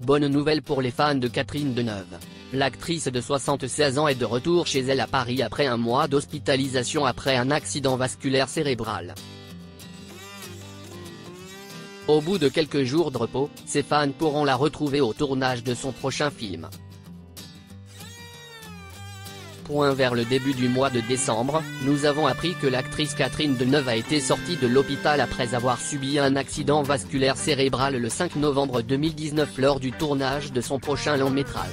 bonne nouvelle pour les fans de Catherine Deneuve. L'actrice de 76 ans est de retour chez elle à Paris après un mois d'hospitalisation après un accident vasculaire cérébral. Au bout de quelques jours de repos, ses fans pourront la retrouver au tournage de son prochain film. Vers le début du mois de décembre, nous avons appris que l'actrice Catherine Deneuve a été sortie de l'hôpital après avoir subi un accident vasculaire cérébral le 5 novembre 2019 lors du tournage de son prochain long-métrage.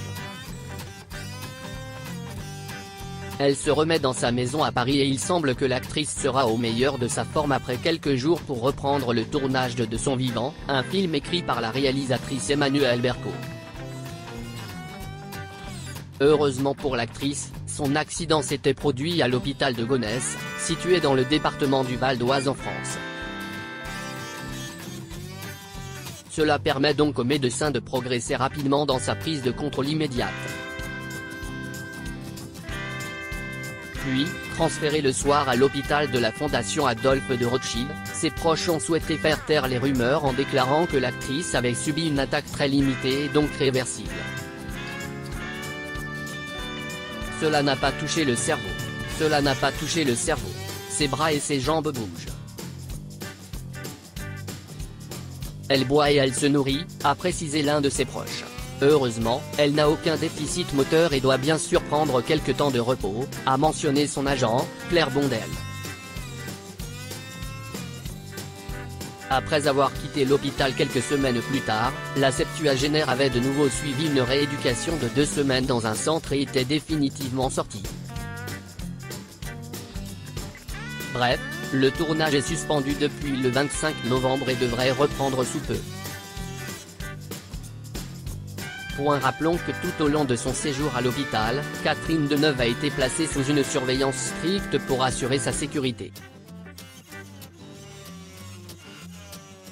Elle se remet dans sa maison à Paris et il semble que l'actrice sera au meilleur de sa forme après quelques jours pour reprendre le tournage de son vivant, un film écrit par la réalisatrice Emmanuelle Berco. Heureusement pour l'actrice, son accident s'était produit à l'hôpital de Gonesse, situé dans le département du Val d'Oise en France. Cela permet donc au médecin de progresser rapidement dans sa prise de contrôle immédiate. Puis, transféré le soir à l'hôpital de la Fondation Adolphe de Rothschild, ses proches ont souhaité faire taire les rumeurs en déclarant que l'actrice avait subi une attaque très limitée et donc réversible. Cela n'a pas touché le cerveau. Cela n'a pas touché le cerveau. Ses bras et ses jambes bougent. Elle boit et elle se nourrit, a précisé l'un de ses proches. Heureusement, elle n'a aucun déficit moteur et doit bien sûr prendre quelques temps de repos, a mentionné son agent, Claire Bondel. Après avoir quitté l'hôpital quelques semaines plus tard, la septuagénaire avait de nouveau suivi une rééducation de 2 semaines dans un centre et était définitivement sortie. Bref, le tournage est suspendu depuis le 25 novembre et devrait reprendre sous peu. Rappelons que tout au long de son séjour à l'hôpital, Catherine Deneuve a été placée sous une surveillance stricte pour assurer sa sécurité.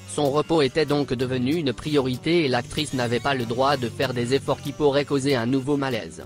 Son repos était donc devenu une priorité et l'actrice n'avait pas le droit de faire des efforts qui pourraient causer un nouveau malaise.